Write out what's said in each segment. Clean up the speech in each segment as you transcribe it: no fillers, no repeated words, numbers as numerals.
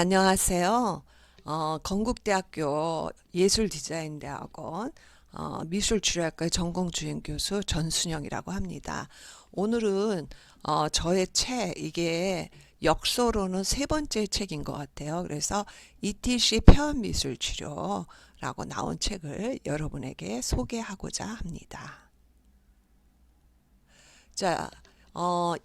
안녕하세요. 건국대학교 예술디자인대학원 미술치료학과의 전공주임 교수 전순영이라고 합니다. 오늘은 저의 책, 이게 역서로는 세 번째 책인 것 같아요. 그래서 ETC 표현미술치료라고 나온 책을 여러분에게 소개하고자 합니다. 자,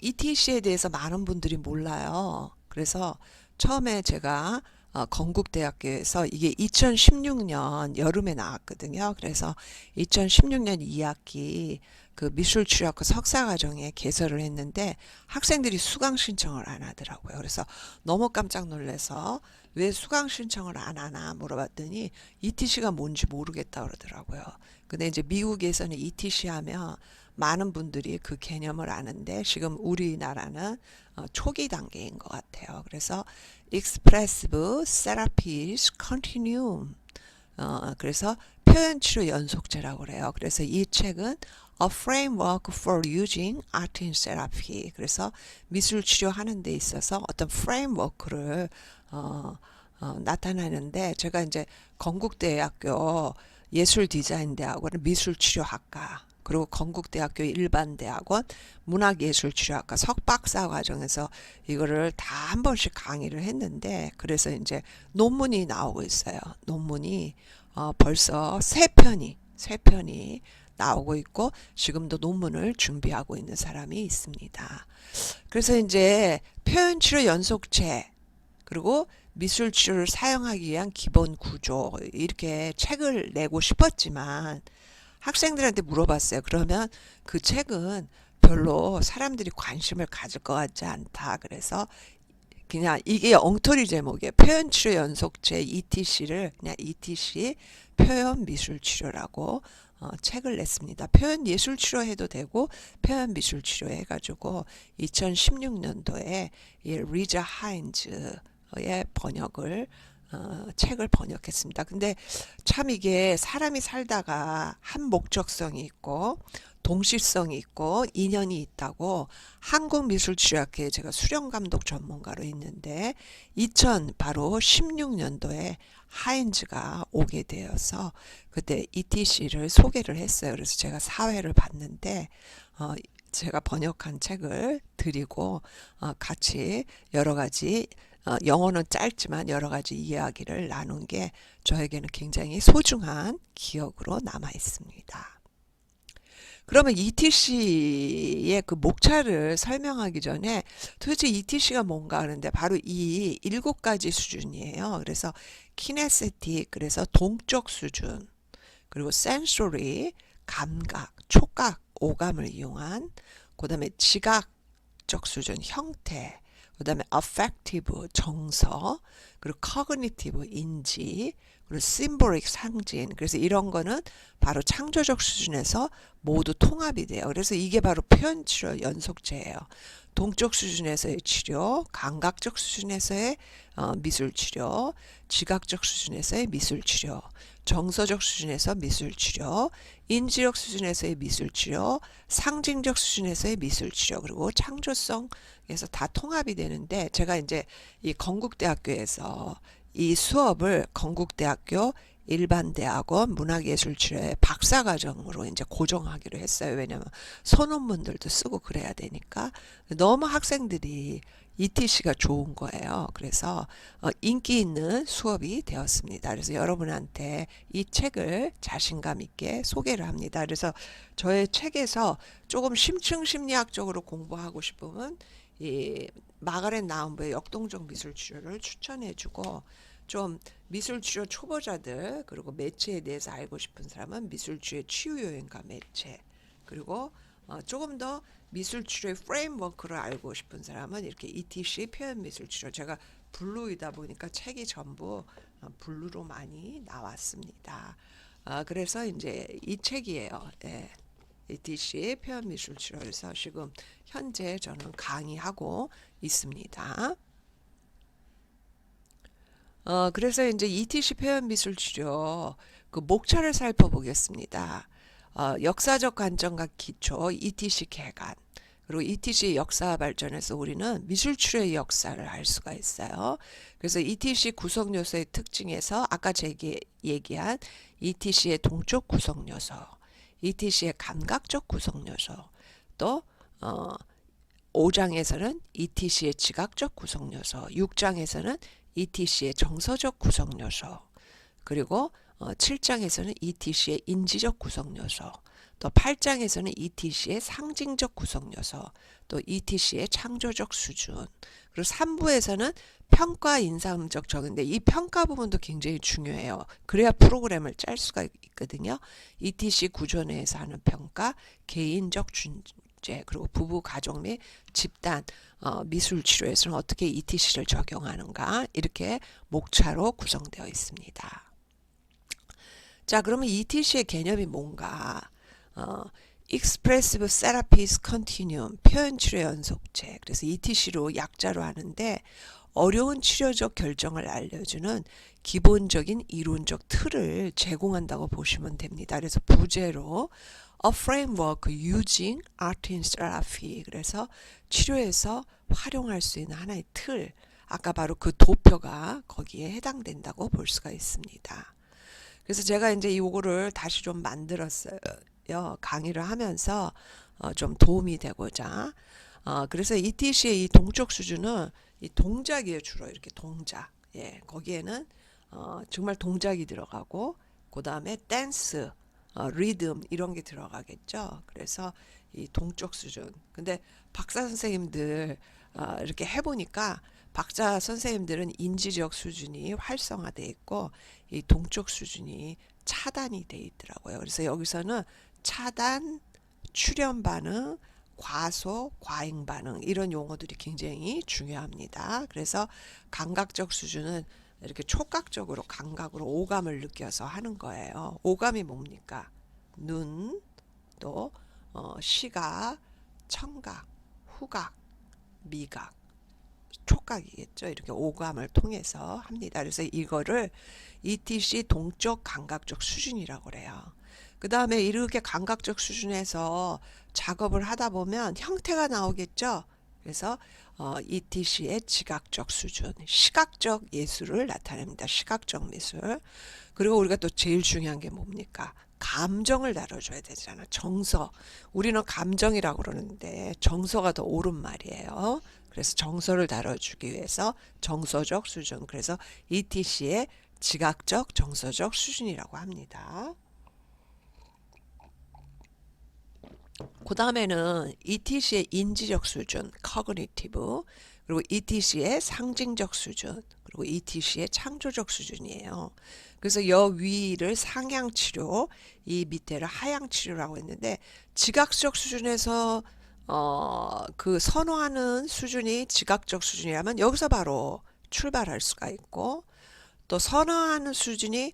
ETC에 대해서 많은 분들이 몰라요. 그래서 처음에 제가 건국대학교에서 이게 2016년 여름에 나왔거든요. 그래서 2016년 2학기 그 미술치료학과 석사과정에 개설을 했는데 학생들이 수강 신청을 안 하더라고요. 그래서 너무 깜짝 놀라서 왜 수강 신청을 안 하나 물어봤더니 ETC가 뭔지 모르겠다 그러더라고요. 근데 이제 미국에서는 ETC 하면 많은 분들이 그 개념을 아는데 지금 우리나라는 초기 단계인 것 같아요. 그래서 Expressive Therapies Continuum, 그래서 표현치료 연속제라고 그래요. 그래서 이 책은 A Framework for Using Art in Therapy. 그래서 미술 치료하는 데 있어서 어떤 프레임워크를 나타내는데, 제가 이제 건국대학교 예술디자인대학원 미술치료학과, 그리고 건국대학교 일반대학원 문학예술치료학과 석박사 과정에서 이거를 다 한 번씩 강의를 했는데, 그래서 이제 논문이 나오고 있어요. 논문이 벌써 세 편이 나오고 있고 지금도 논문을 준비하고 있는 사람이 있습니다. 그래서 이제 표현치료 연속체, 그리고 미술치료를 사용하기 위한 기본 구조, 이렇게 책을 내고 싶었지만 학생들한테 물어봤어요. 그러면 그 책은 별로 사람들이 관심을 가질 것 같지 않다. 그래서 그냥 이게 엉터리 제목이에요. 표현치료 연속체 ETC를 그냥 ETC 표현미술치료라고 책을 냈습니다. 표현예술치료 해도 되고 표현미술치료 해가지고 2016년도에 이 리자 하인즈의 번역을 책을 번역했습니다. 근데 참 이게 사람이 살다가 한 목적성이 있고 동시성이 있고 인연이 있다고 한국미술치료학회에 제가 수련감독 전문가로 있는데 바로 16년도에 하인즈가 오게 되어서 그때 ETC를 소개를 했어요. 그래서 제가 사회를 봤는데 제가 번역한 책을 드리고 같이 여러 가지 영어는 짧지만 여러 가지 이야기를 나눈 게 저에게는 굉장히 소중한 기억으로 남아 있습니다. 그러면 ETC의 그 목차를 설명하기 전에 도대체 ETC가 뭔가 하는데 바로 이 7가지 수준이에요. 그래서 키네세틱, 그래서 동적 수준, 그리고 센소리, 감각, 촉각, 오감을 이용한, 그 다음에 지각적 수준, 형태, 그 다음에 affective, 정서, 그리고 cognitive, 인지, 그리고 symbolic, 상징. 그래서 이런 거는 바로 창조적 수준에서 모두 통합이 돼요. 그래서 이게 바로 표현치료 연속체예요. 동적 수준에서의 치료, 감각적 수준에서의 미술치료, 지각적 수준에서의 미술치료, 정서적 수준에서 미술치료, 인지력 수준에서의 미술치료, 상징적 수준에서의 미술치료, 그리고 창조성에서 다 통합이 되는데, 제가 이제 이 건국대학교에서 이 수업을 건국대학교 일반대학원 문학예술치료의 박사과정으로 이제 고정하기로 했어요. 왜냐면 소논문들도 쓰고 그래야 되니까. 너무 학생들이 ETC가 좋은 거예요. 그래서 인기 있는 수업이 되었습니다. 그래서 여러분한테 이 책을 자신감 있게 소개를 합니다. 그래서 저의 책에서 조금 심층 심리학적으로 공부하고 싶으면 이 마가렛 나움부의 역동적 미술치료를 추천해주고, 좀 미술치료 초보자들, 그리고 매체에 대해서 알고 싶은 사람은 미술치료의 치유요인과 매체, 그리고 조금 더 미술치료의 프레임워크를 알고 싶은 사람은 이렇게 ETC 표현미술치료, 제가 블루이다 보니까 책이 전부 블루로 많이 나왔습니다. 그래서 이제 이 책이에요. 예. ETC 표현미술치료에서 지금 현재 저는 강의하고 있습니다. 그래서 이제 ETC 표현미술 치료 그 목차를 살펴보겠습니다. 역사적 관점과 기초, ETC 개관, 그리고 ETC의 역사 발전에서 우리는 미술 치료의 역사를 알 수가 있어요. 그래서 ETC 구성 요소의 특징에서 아까 제가 얘기한 ETC의 동적 구성 요소, ETC의 감각적 구성 요소, 또 5장에서는 ETC의 지각적 구성 요소, 6장에서는 ETC의 정서적 구성 요소, 그리고 7장에서는 ETC의 인지적 구성 요소, 또 8장에서는 ETC의 상징적 구성 요소, 또 ETC의 창조적 수준, 그리고 3부에서는 평가 인상적 적인데 이 평가 부분도 굉장히 중요해요. 그래야 프로그램을 짤 수가 있거든요. ETC 구조 내에서 하는 평가, 개인적 준제, 그리고 부부, 가족 및 집단, 미술 치료에서는 어떻게 ETC를 적용하는가, 이렇게 목차로 구성되어 있습니다. 자, 그러면 ETC의 개념이 뭔가? Expressive Therapies Continuum, 표현 치료 연속체. 그래서 ETC로 약자로 하는데 어려운 치료적 결정을 알려주는 기본적인 이론적 틀을 제공한다고 보시면 됩니다. 그래서 부제로 A framework using art in therapy. 그래서 치료에서 활용할 수 있는 하나의 틀. 아까 바로 그 도표가 거기에 해당된다고 볼 수가 있습니다. 그래서 제가 이제 요거를 다시 좀 만들었어요. 강의를 하면서 좀 도움이 되고자. 그래서 ETC의 이 동적 수준은 이 동작이에요. 주로 이렇게 동작. 예, 거기에는 정말 동작이 들어가고 그 다음에 댄스, 리듬 이런 게 들어가겠죠. 그래서 이 동적 수준. 근데 박사 선생님들 이렇게 해보니까 박사 선생님들은 인지적 수준이 활성화되어 있고 이 동적 수준이 차단이 되어 있더라고요. 그래서 여기서는 차단, 출현 반응, 과소, 과잉 반응 이런 용어들이 굉장히 중요합니다. 그래서 감각적 수준은 이렇게 촉각적으로 감각으로 오감을 느껴서 하는 거예요. 오감이 뭡니까? 눈, 또 시각, 청각, 후각, 미각, 촉각이겠죠. 이렇게 오감을 통해서 합니다. 그래서 이거를 ETC 동적 감각적 수준이라고 그래요. 그 다음에 이렇게 감각적 수준에서 작업을 하다 보면 형태가 나오겠죠. 그래서 ETC의 지각적 수준, 시각적 예술을 나타냅니다. 시각적 미술. 그리고 우리가 또 제일 중요한 게 뭡니까? 감정을 다뤄줘야 되잖아. 정서. 우리는 감정이라고 그러는데 정서가 더 옳은 말이에요. 그래서 정서를 다뤄주기 위해서 정서적 수준. 그래서 ETC의 지각적, 정서적 수준이라고 합니다. 그 다음에는 ETC의 인지적 수준, cognitive, 그리고 ETC의 상징적 수준, 그리고 ETC의 창조적 수준이에요. 그래서 여 위를 상향 치료, 이 밑에를 하향 치료라고 했는데 지각적 수준에서 그 선호하는 수준이 지각적 수준이라면 여기서 바로 출발할 수가 있고 또 선호하는 수준이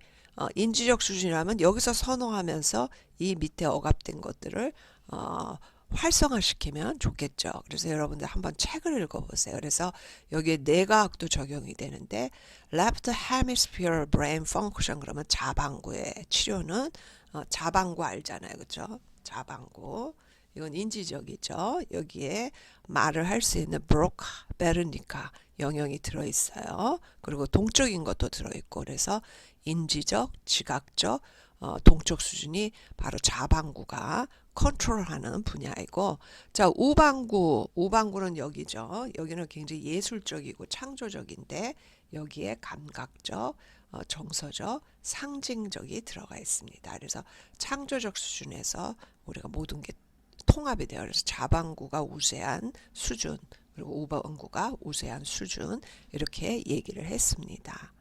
인지적 수준이라면 여기서 선호하면서 이 밑에 억압된 것들을 활성화시키면 좋겠죠. 그래서 여러분들 한번 책을 읽어보세요. 그래서 여기에 뇌과학도 적용이 되는데 Left Hemisphere Brain Function 그러면 자방구의 치료는 자방구 알잖아요. 그렇죠? 자방구. 이건 인지적이죠. 여기에 말을 할 수 있는 브로카, 베르니카 영역이 들어있어요. 그리고 동적인 것도 들어있고 그래서 인지적, 지각적, 동적 수준이 바로 자방구가 컨트롤하는 분야이고 자 우방구는 여기죠. 여기는 굉장히 예술적이고 창조적인데 여기에 감각적, 정서적, 상징적이 들어가 있습니다. 그래서 창조적 수준에서 우리가 모든 게 통합이 돼요. 그래서 자방구가 우세한 수준 그리고 우방구가 우세한 수준 이렇게 얘기를 했습니다.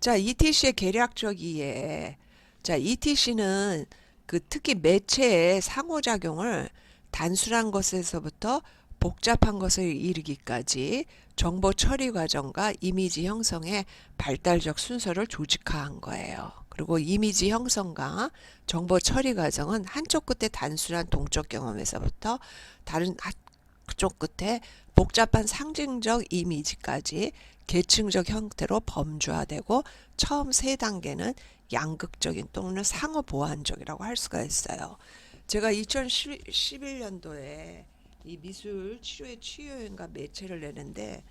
자, ETC의 계략적 이해. 자, ETC는 그 특히 매체의 상호작용을 단순한 것에서부터 복잡한 것을 이르기까지 정보 처리 과정과 이미지 형성의 발달적 순서를 조직화한 거예요. 그리고 이미지 형성과 정보 처리 과정은 한쪽 끝에 단순한 동적 경험에서부터 다른 한쪽 끝에 복잡한 상징적 이미지까지 계층적 형태로 범주화되고 처음 세 단계는 양극적인 또는 상호 보완적이라고 할 수가 있어요. 제가 2011년도에 이 미술 치료의 치유여행과 매체를 내는데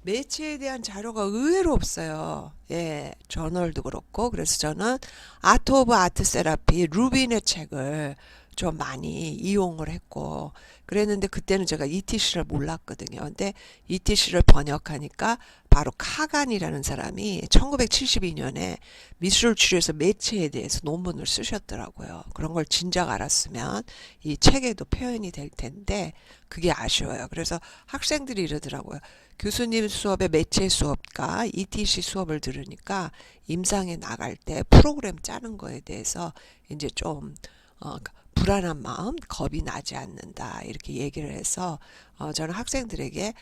매체에 대한 자료가 의외로 없어요. 예, 저널도 그렇고. 그래서 저는 아트 오브 아트 세라피 루빈의 책을 좀 많이 이용을 했고 그랬는데 그때는 제가 ETC를 몰랐거든요. 근데 ETC를 번역하니까 바로 카간이라는 사람이 1972년에 미술 치료에서 매체에 대해서 논문을 쓰셨더라고요. 그런 걸 진작 알았으면 이 책에도 표현이 될 텐데 그게 아쉬워요. 그래서 학생들이 이러더라고요. 교수님 수업에 매체 수업과 ETC 수업을 들으니까 임상에 나갈 때 프로그램 짜는 거에 대해서 이제 좀 불안한 마음, 겁이 나지 않는다 이렇게 얘기를 해서 저는 학생들에게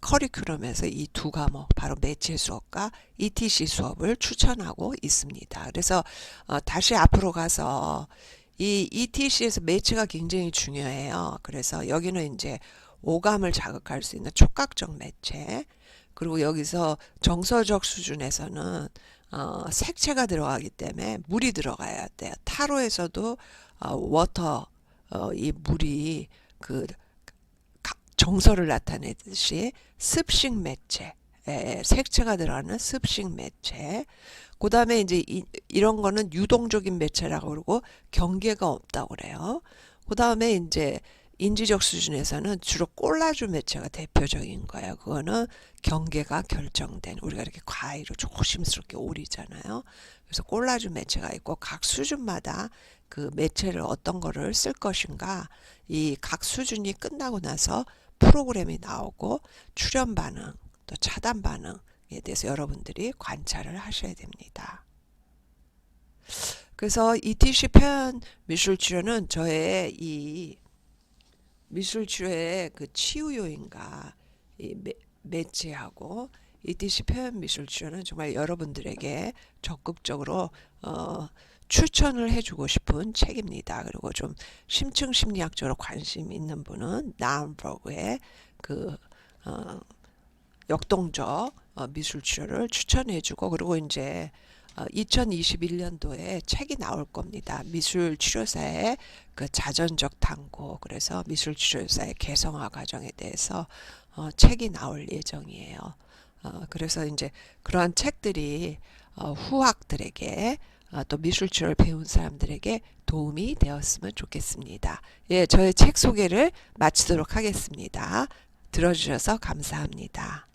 커리큘럼에서 이 두 과목 바로 매체 수업과 ETC 수업을 추천하고 있습니다. 그래서 다시 앞으로 가서 이 ETC에서 매체가 굉장히 중요해요. 그래서 여기는 이제 오감을 자극할 수 있는 촉각적 매체, 그리고 여기서 정서적 수준에서는 색채가 들어가기 때문에 물이 들어가야 돼요. 타로에서도 워터, 이 물이 그 정서를 나타내듯이 습식 매체, 색채가 들어가는 습식 매체. 그 다음에 이제 이런 거는 유동적인 매체라고 그러고 경계가 없다고 그래요. 그 다음에 이제 인지적 수준에서는 주로 콜라주 매체가 대표적인 거예요. 그거는 경계가 결정된, 우리가 이렇게 과일을 조심스럽게 오리잖아요. 그래서 콜라주 매체가 있고 각 수준마다 그 매체를 어떤 거를 쓸 것인가, 이 각 수준이 끝나고 나서 프로그램이 나오고 출현 반응 또 차단 반응에 대해서 여러분들이 관찰을 하셔야 됩니다. 그래서 ETC 표현 미술 치료는 저의 이 미술 치료의 그 치유 요인과 이 매체하고 ETC 표현 미술 치료는 정말 여러분들에게 적극적으로 추천을 해주고 싶은 책입니다. 그리고 좀 심층 심리학적으로 관심 있는 분은 나은버그의 그 역동적 미술 치료를 추천해주고, 그리고 이제 2021년도에 책이 나올 겁니다. 미술 치료사의 그 자전적 탐구, 그래서 미술 치료사의 개성화 과정에 대해서 책이 나올 예정이에요. 그래서 이제 그러한 책들이 후학들에게 또 미술 치료를 배운 사람들에게 도움이 되었으면 좋겠습니다. 예, 저의 책 소개를 마치도록 하겠습니다. 들어주셔서 감사합니다.